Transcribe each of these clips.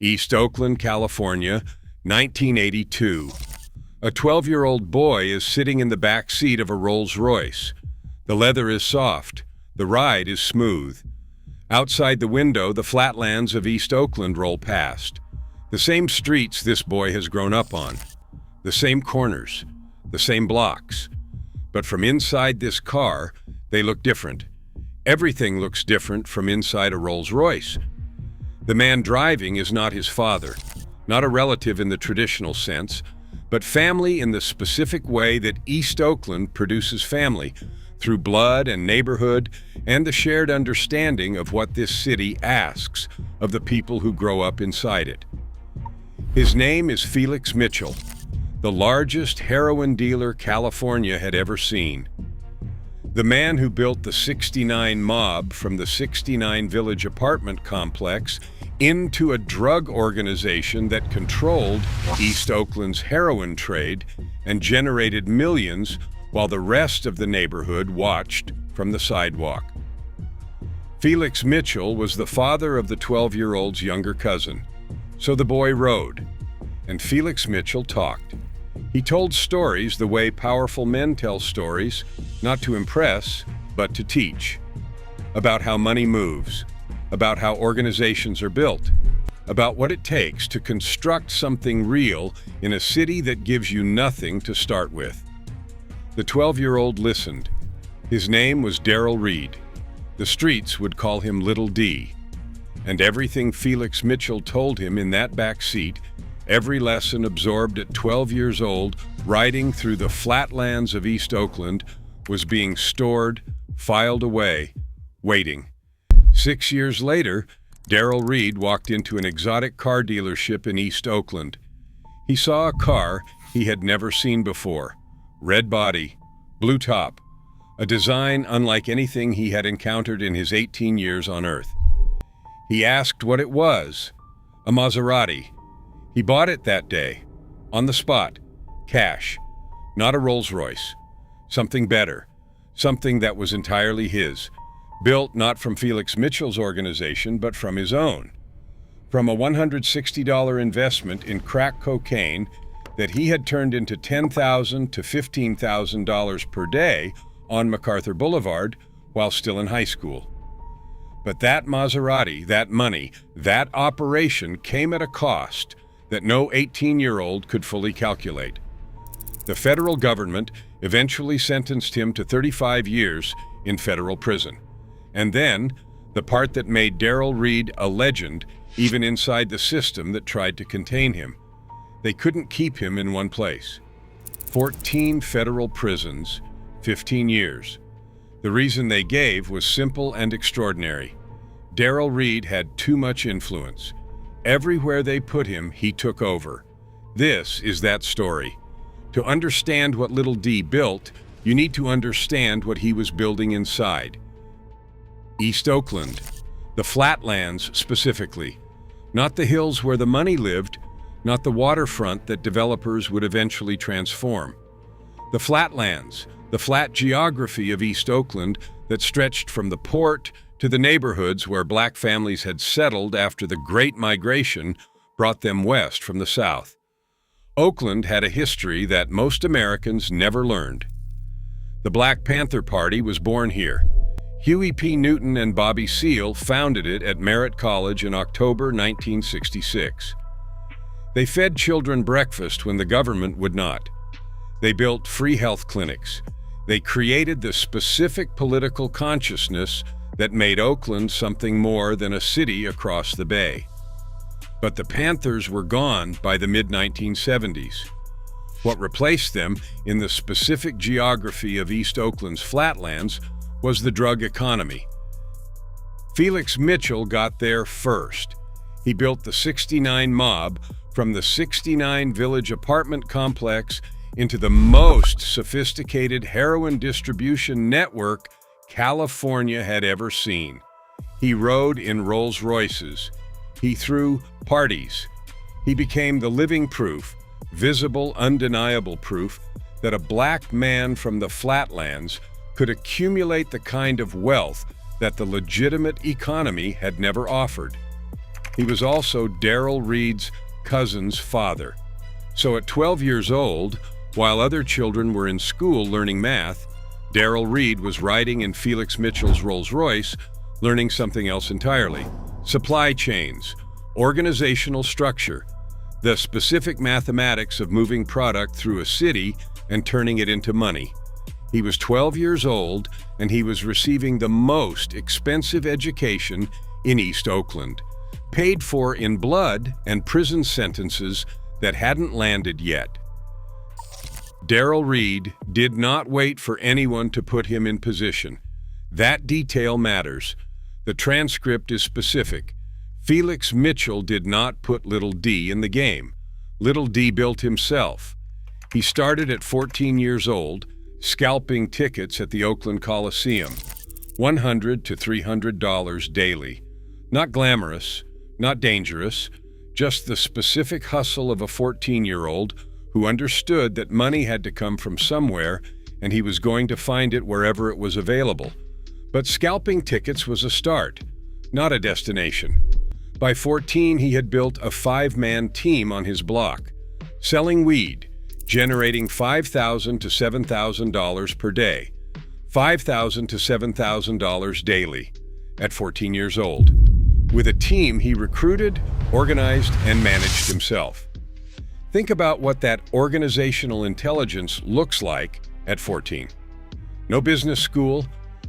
East Oakland, California, 1982. A 12-year-old boy is sitting in the back seat of a Rolls-Royce. The leather is soft. The ride is smooth. Outside the window, the flatlands of East Oakland roll past. The same streets this boy has grown up on. The same corners. The same blocks. But from inside this car, they look different. Everything looks different from inside a Rolls-Royce. The man driving is not his father, not a relative in the traditional sense, but family in the specific way that East Oakland produces family, through blood and neighborhood and the shared understanding of what this city asks of the people who grow up inside it. His name is Felix Mitchell, the largest heroin dealer California had ever seen. The man who built the 69 mob from the 69 Village apartment complex into a drug organization that controlled East Oakland's heroin trade and generated millions while the rest of the neighborhood watched from the sidewalk. Felix Mitchell was the father of the 12-year-old's younger cousin, so the boy rode, and Felix Mitchell talked. He told stories the way powerful men tell stories, not to impress, but to teach. About how money moves, about how organizations are built, about what it takes to construct something real in a city that gives you nothing to start with. The 12-year-old listened. His name was Darrell Reed. The streets would call him Little D. And everything Felix Mitchell told him in that back seat, every lesson absorbed at 12 years old, riding through the flatlands of East Oakland, was being stored, filed away, waiting. 6 years later, Darrell Reed walked into an exotic car dealership in East Oakland. He saw a car he had never seen before. Red body, blue top, a design unlike anything he had encountered in his 18 years on Earth. He asked what it was. A Maserati. He bought it that day, on the spot, cash, not a Rolls-Royce, something better, something that was entirely his, built not from Felix Mitchell's organization, but from his own. From a $160 investment in crack cocaine that he had turned into $10,000 to $15,000 per day on MacArthur Boulevard while still in high school. But that Maserati, that money, that operation came at a cost that no 18-year-old could fully calculate. The federal government eventually sentenced him to 35 years in federal prison. And then, the part that made Darrell Reed a legend even inside the system that tried to contain him. They couldn't keep him in one place. 14 federal prisons, 15 years. The reason they gave was simple and extraordinary. Darrell Reed had too much influence. Everywhere they put him, he took over. This is that story. To understand what Little D built, you need to understand what he was building inside. East Oakland, the flatlands specifically. Not the hills where the money lived, not the waterfront that developers would eventually transform. The flatlands, the flat geography of East Oakland that stretched from the port to the neighborhoods where black families had settled after the Great Migration brought them west from the south. Oakland had a history that most Americans never learned. The Black Panther Party was born here. Huey P. Newton and Bobby Seale founded it at Merritt College in October 1966. They fed children breakfast when the government would not. They built free health clinics. They created the specific political consciousness that made Oakland something more than a city across the bay. But the Panthers were gone by the mid-1970s. What replaced them in the specific geography of East Oakland's flatlands was the drug economy. Felix Mitchell got there first. He built the 69 mob from the 69 Village apartment complex into the most sophisticated heroin distribution network California had ever seen. He rode in Rolls-Royces. He threw parties. He became the living proof, visible, undeniable proof, that a black man from the flatlands could accumulate the kind of wealth that the legitimate economy had never offered. He was also Darrell Reed's cousin's father. So at 12 years old, while other children were in school learning math, Darrell Reed was riding in Felix Mitchell's Rolls-Royce, learning something else entirely: supply chains, organizational structure, the specific mathematics of moving product through a city and turning it into money. He was 12 years old, and he was receiving the most expensive education in East Oakland, paid for in blood and prison sentences that hadn't landed yet. Darrell Reed did not wait for anyone to put him in position. That detail matters. The transcript is specific. Felix Mitchell did not put Little D in the game. Little D built himself. He started at 14 years old, scalping tickets at the Oakland Coliseum, $100 to $300 daily. Not glamorous, not dangerous, just the specific hustle of a 14-year-old who understood that money had to come from somewhere and he was going to find it wherever it was available. But scalping tickets was a start, not a destination. By 14, he had built a 5-man team on his block, selling weed, generating $5,000 to $7,000 per day, $5,000 to $7,000 daily, at 14 years old. With a team he recruited, organized, and managed himself. Think about what that organizational intelligence looks like at 14. No business school,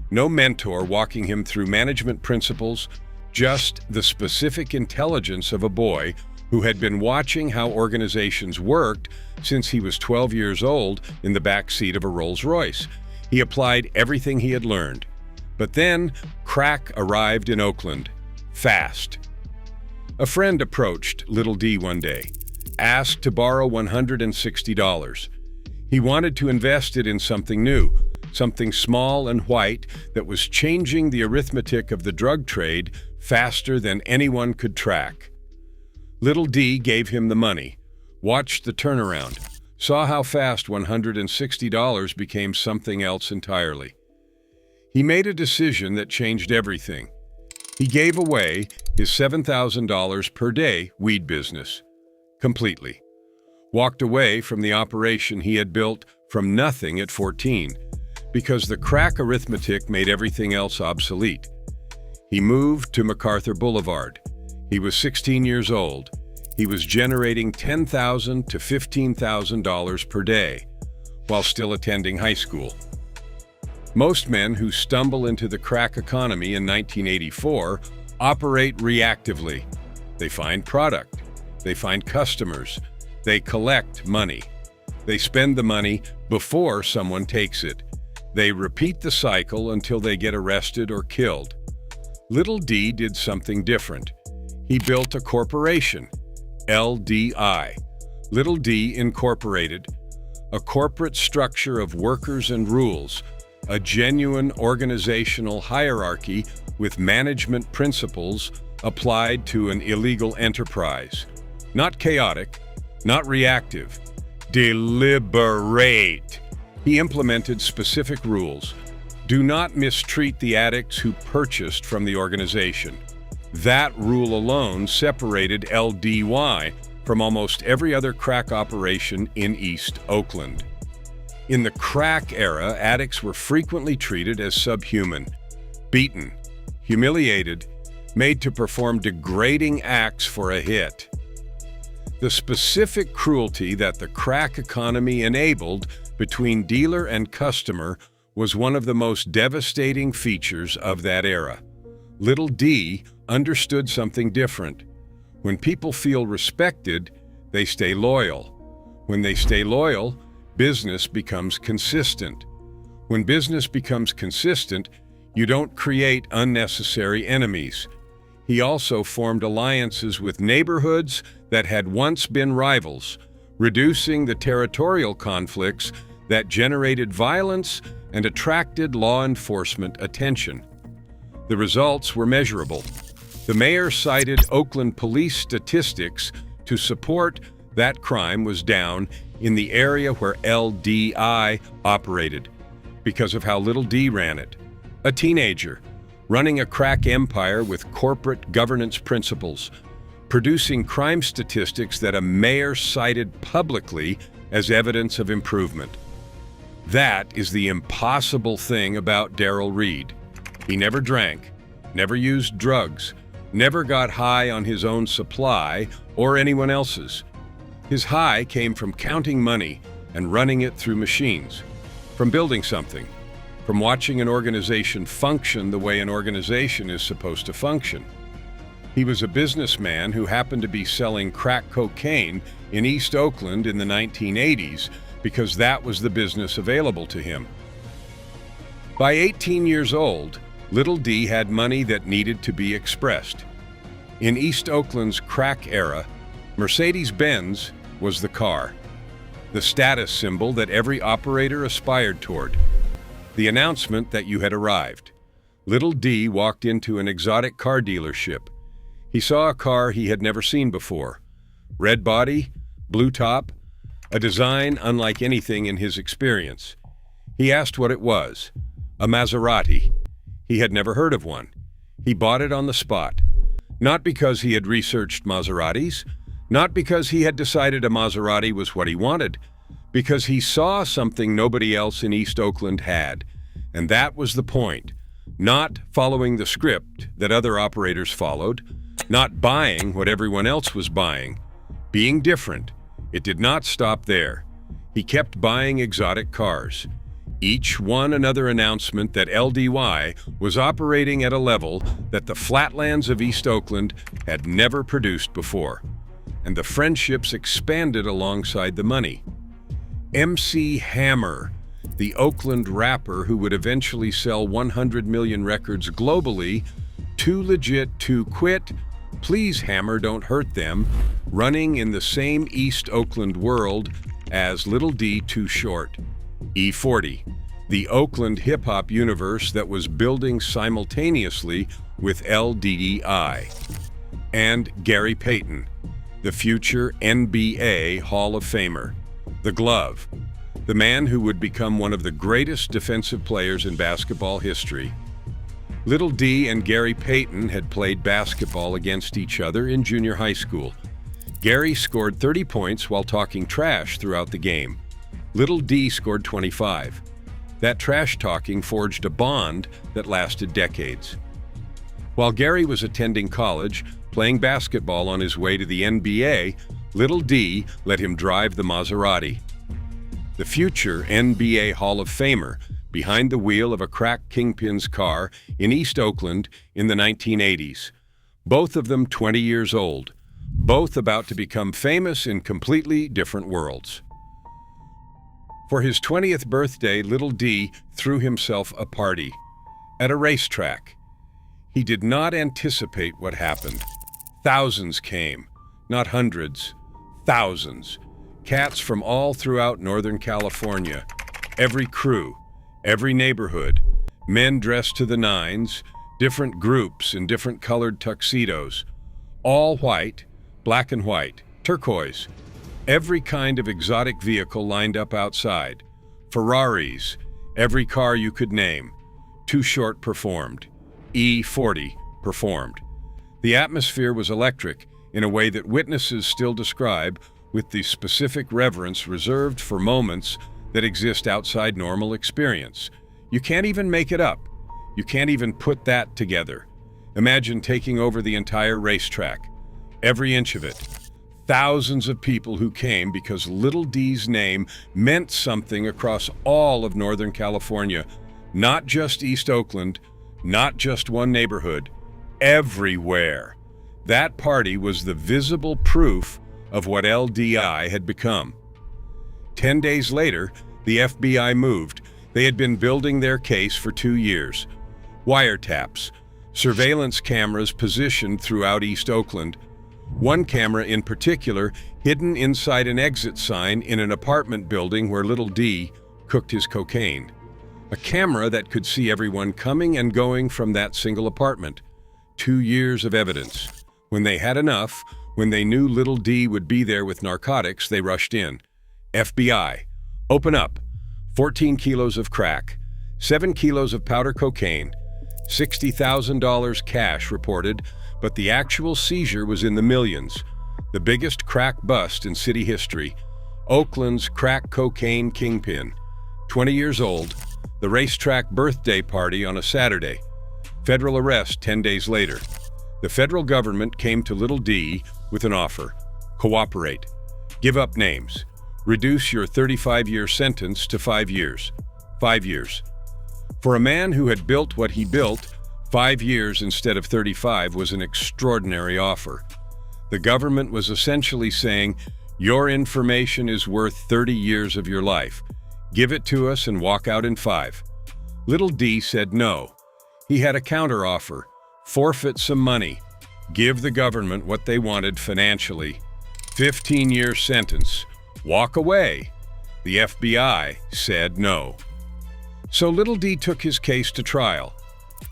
no mentor walking him through management principles, just the specific intelligence of a boy who had been watching how organizations worked since he was 12 years old in the back seat of a Rolls-Royce. He applied everything he had learned. But then, crack arrived in Oakland, fast. A friend approached Little D one day, asked to borrow $160. He wanted to invest it in something new, something small and white that was changing the arithmetic of the drug trade faster than anyone could track. Little D gave him the money, watched the turnaround, saw how fast $160 became something else entirely. He made a decision that changed everything. He gave away his $7,000 per day weed business, completely. Walked away from the operation he had built from nothing at 14, because the crack arithmetic made everything else obsolete. He moved to MacArthur Boulevard. He was 16 years old. He was generating $10,000 to $15,000 per day, while still attending high school. Most men who stumble into the crack economy in 1984 operate reactively. They find product. They find customers. They collect money. They spend the money before someone takes it. They repeat the cycle until they get arrested or killed. Little D did something different. He built a corporation, LDI, Little D Incorporated, a corporate structure of workers and rules, a genuine organizational hierarchy with management principles applied to an illegal enterprise. Not chaotic, not reactive, deliberate. He implemented specific rules. Do not mistreat the addicts who purchased from the organization. That rule alone separated LDY from almost every other crack operation in East Oakland. In the crack era, addicts were frequently treated as subhuman, beaten, humiliated, made to perform degrading acts for a hit. The specific cruelty that the crack economy enabled between dealer and customer was one of the most devastating features of that era. Little D understood something different. When people feel respected, they stay loyal. When they stay loyal, business becomes consistent. When business becomes consistent, you don't create unnecessary enemies. He also formed alliances with neighborhoods that had once been rivals, reducing the territorial conflicts that generated violence and attracted law enforcement attention. The results were measurable. The mayor cited Oakland police statistics to support that crime was down in the area where LDI operated because of how Little D ran it. A teenager running a crack empire with corporate governance principles, producing crime statistics that a mayor cited publicly as evidence of improvement. That is the impossible thing about Darrell Reed. He never drank, never used drugs, never got high on his own supply or anyone else's. His high came from counting money and running it through machines, from building something, from watching an organization function the way an organization is supposed to function. He was a businessman who happened to be selling crack cocaine in East Oakland in the 1980s because that was the business available to him. By 18 years old, Little D had money that needed to be expressed. In East Oakland's crack era, Mercedes-Benz was the car, the status symbol that every operator aspired toward, the announcement that you had arrived. Little D walked into an exotic car dealership. He saw a car he had never seen before. Red body, blue top, a design unlike anything in his experience. He asked what it was. A Maserati. He had never heard of one. He bought it on the spot. Not because he had researched Maseratis, not because he had decided a Maserati was what he wanted, because he saw something nobody else in East Oakland had. And that was the point. Not following the script that other operators followed, not buying what everyone else was buying. Being different. It did not stop there. He kept buying exotic cars. Each one another announcement that LDY was operating at a level that the flatlands of East Oakland had never produced before. And the friendships expanded alongside the money. MC Hammer, the Oakland rapper who would eventually sell 100 million records globally, too legit to quit, please Hammer don't hurt them, running in the same East Oakland world as Little D Too Short. E40, the Oakland hip-hop universe that was building simultaneously with LDDI. And Gary Payton, the future NBA Hall of Famer. The Glove, the man who would become one of the greatest defensive players in basketball history. Little D and Gary Payton had played basketball against each other in junior high school. Gary scored 30 points while talking trash throughout the game. Little D scored 25. That trash talking forged a bond that lasted decades. While Gary was attending college, playing basketball on his way to the NBA, Little D let him drive the Maserati. The future NBA Hall of Famer behind the wheel of a crack kingpin's car in East Oakland in the 1980s. Both of them 20 years old, both about to become famous in completely different worlds. For his 20th birthday, Little D threw himself a party at a racetrack. He did not anticipate what happened. Thousands came, not hundreds, thousands. Cats from all throughout Northern California, every crew, every neighborhood, men dressed to the nines, different groups in different colored tuxedos, all white, black and white, turquoise, every kind of exotic vehicle lined up outside, Ferraris, every car you could name. Too Short performed. E40 performed. The atmosphere was electric in a way that witnesses still describe with the specific reverence reserved for moments that exist outside normal experience. You can't even make it up. You can't even put that together. Imagine taking over the entire racetrack, every inch of it. Thousands of people who came because Little D's name meant something across all of Northern California, not just East Oakland, not just one neighborhood, everywhere. That party was the visible proof of what LDI had become. 10 days later, the FBI moved. They had been building their case for 2 years. Wiretaps, surveillance cameras positioned throughout East Oakland. One camera in particular hidden inside an exit sign in an apartment building where Little D cooked his cocaine. A camera that could see everyone coming and going from that single apartment. 2 years of evidence. When they had enough, when they knew Little D would be there with narcotics, they rushed in. FBI, open up. 14 kilos of crack, 7 kilos of powder cocaine, $60,000 cash reported, but the actual seizure was in the millions. The biggest crack bust in city history. Oakland's crack cocaine kingpin. 20 years old, the racetrack birthday party on a Saturday. Federal arrest 10 days later. The federal government came to Little D with an offer. Cooperate. Give up names. Reduce your 35-year sentence to 5 years. 5 years. For a man who had built what he built, 5 years instead of 35 was an extraordinary offer. The government was essentially saying, your information is worth 30 years of your life. Give it to us and walk out in 5. Little D said no. He had a counteroffer. Forfeit some money. Give the government what they wanted financially. 15-year sentence. Walk away. The FBI said no. So Little D took his case to trial.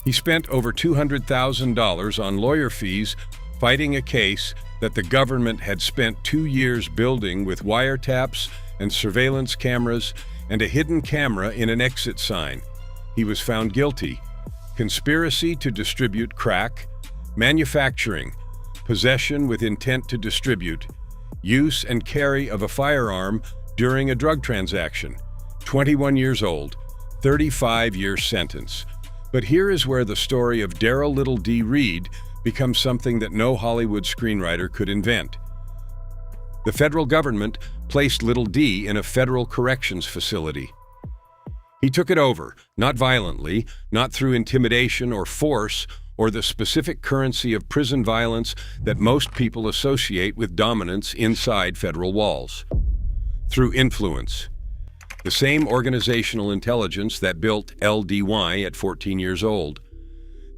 He spent over $200,000 on lawyer fees fighting a case that the government had spent 2 years building with wiretaps and surveillance cameras and a hidden camera in an exit sign. He was found guilty. Conspiracy to distribute crack, manufacturing, possession with intent to distribute, use and carry of a firearm during a drug transaction. 21 years old, 35-year sentence. But here is where the story of Darrell Little D. Reed becomes something that no Hollywood screenwriter could invent. The federal government placed Little D in a federal corrections facility. He took it over, not violently, not through intimidation or force, or the specific currency of prison violence that most people associate with dominance inside federal walls. Through influence. The same organizational intelligence that built LDY at 14 years old.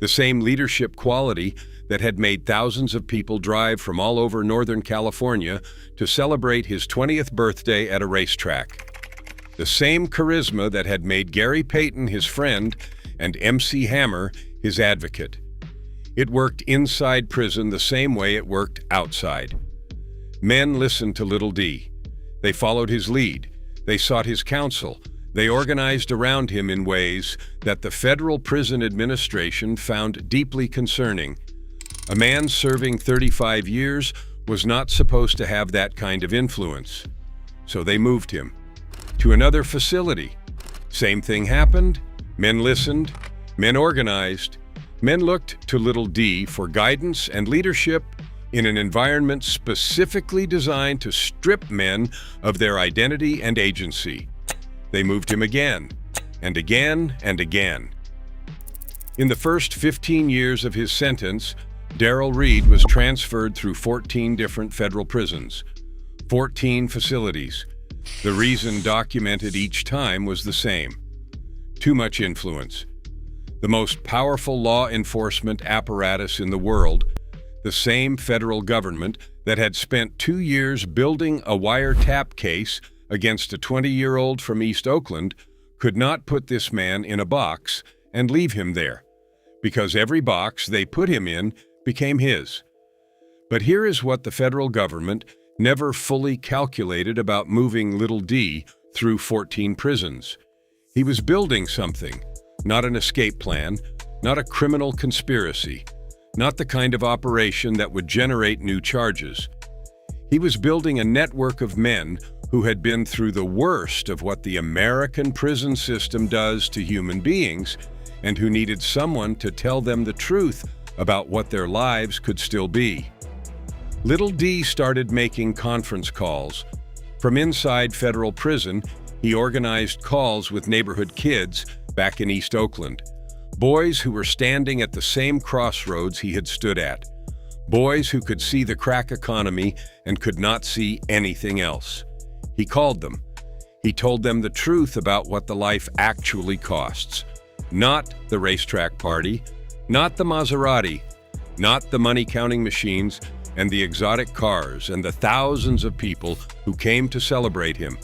The same leadership quality that had made thousands of people drive from all over Northern California to celebrate his 20th birthday at a racetrack. The same charisma that had made Gary Payton his friend and MC Hammer his advocate. It worked inside prison the same way it worked outside. Men listened to Little D. They followed his lead. They sought his counsel. They organized around him in ways that the Federal Prison Administration found deeply concerning. A man serving 35 years was not supposed to have that kind of influence. So they moved him to another facility. Same thing happened. Men listened. Men organized. Men looked to Little D for guidance and leadership in an environment specifically designed to strip men of their identity and agency. They moved him again, and again, and again. In the first 15 years of his sentence, Darrell Reed was transferred through 14 different federal prisons, 14 facilities. The reason documented each time was the same: too much influence. The most powerful law enforcement apparatus in the world, the same federal government that had spent 2 years building a wiretap case against a 20-year-old from East Oakland, could not put this man in a box and leave him there, because every box they put him in became his. But here is what the federal government never fully calculated about moving Little D through 14 prisons. He was building something, not an escape plan, not a criminal conspiracy, not the kind of operation that would generate new charges. He was building a network of men who had been through the worst of what the American prison system does to human beings, and who needed someone to tell them the truth about what their lives could still be. Little D started making conference calls. From inside federal prison, he organized calls with neighborhood kids back in East Oakland. Boys who were standing at the same crossroads he had stood at. Boys who could see the crack economy and could not see anything else. He called them. He told them the truth about what the life actually costs. Not the racetrack party, not the Maserati, not the money-counting machines and the exotic cars and the thousands of people who came to celebrate him.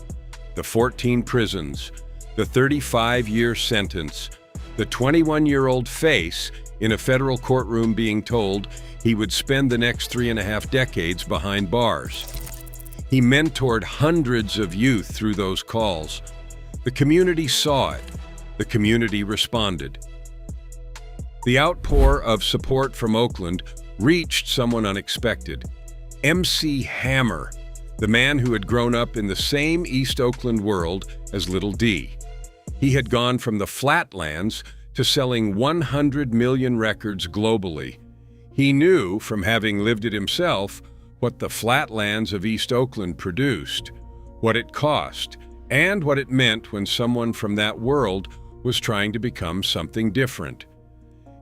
The 14 prisons, the 35-year sentence, the 21-year-old face in a federal courtroom being told he would spend the next 3.5 decades behind bars. He mentored hundreds of youth through those calls. The community saw it. The community responded. The outpour of support from Oakland reached someone unexpected. MC Hammer, the man who had grown up in the same East Oakland world as Little D. He had gone from the Flatlands to selling 100 million records globally. He knew, from having lived it himself, what the Flatlands of East Oakland produced, what it cost, and what it meant when someone from that world was trying to become something different.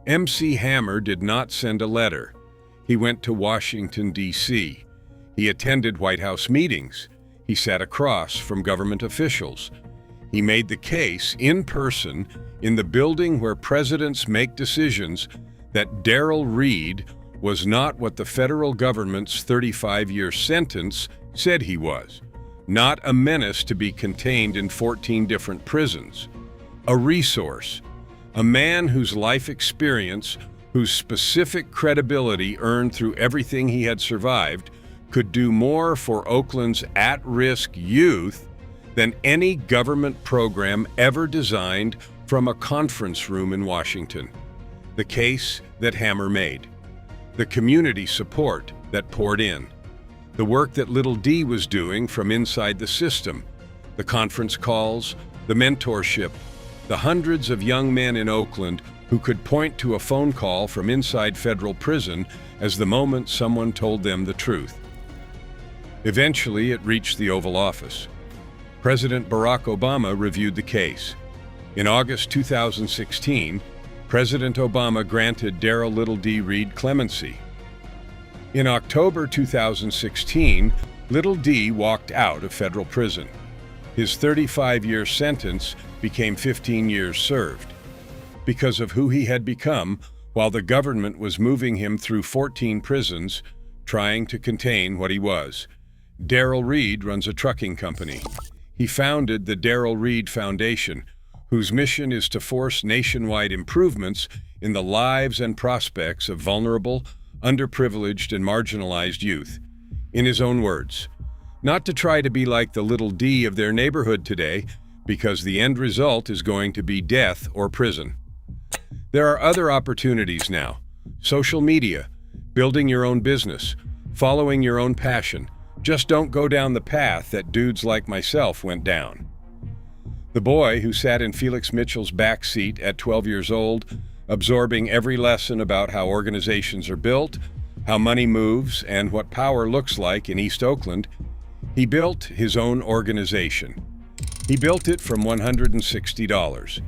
MC Hammer did not send a letter. He went to Washington, D.C. He attended White House meetings. He sat across from government officials. He made the case in person in the building where presidents make decisions that Darrell Reed was not what the federal government's 35-year sentence said he was, not a menace to be contained in 14 different prisons, a resource, a man whose life experience, whose specific credibility earned through everything he had survived, could do more for Oakland's at-risk youth than any government program ever designed from a conference room in Washington. The case that Hammer made, the community support that poured in, the work that Little D was doing from inside the system, the conference calls, the mentorship, the hundreds of young men in Oakland who could point to a phone call from inside federal prison as the moment someone told them the truth. Eventually, it reached the Oval Office. President Barack Obama reviewed the case. In August 2016, President Obama granted Darrell Little D. Reed clemency. In October 2016, Little D walked out of federal prison. His 35-year sentence became 15 years served. Because of who he had become while the government was moving him through 14 prisons, trying to contain what he was. Darrell Reed runs a trucking company. He founded the Darrell Reed Foundation, whose mission is to force nationwide improvements in the lives and prospects of vulnerable, underprivileged, and marginalized youth. In his own words, not to try to be like the Little D of their neighborhood today, because the end result is going to be death or prison. There are other opportunities now. Social media, building your own business, following your own passion. Just don't go down the path that dudes like myself went down. The boy who sat in Felix Mitchell's back seat at 12 years old, absorbing every lesson about how organizations are built, how money moves, and what power looks like in East Oakland, he built his own organization. He built it from $160.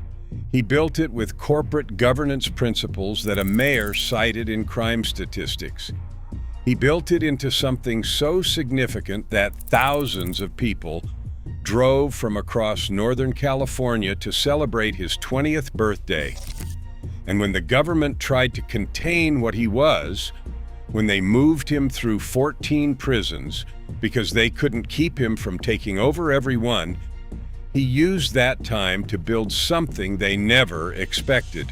He built it with corporate governance principles that a mayor cited in crime statistics. He built it into something so significant that thousands of people drove from across Northern California to celebrate his 20th birthday. And when the government tried to contain what he was, when they moved him through 14 prisons because they couldn't keep him from taking over every one, he used that time to build something they never expected.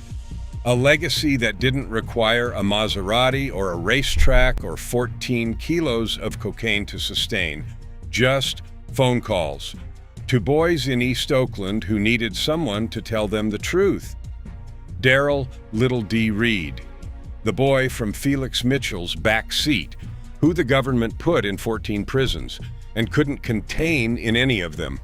A legacy that didn't require a Maserati or a racetrack or 14 kilos of cocaine to sustain, just phone calls to boys in East Oakland who needed someone to tell them the truth. Darrell Little D. Reed, the boy from Felix Mitchell's back seat, who the government put in 14 prisons and couldn't contain in any of them.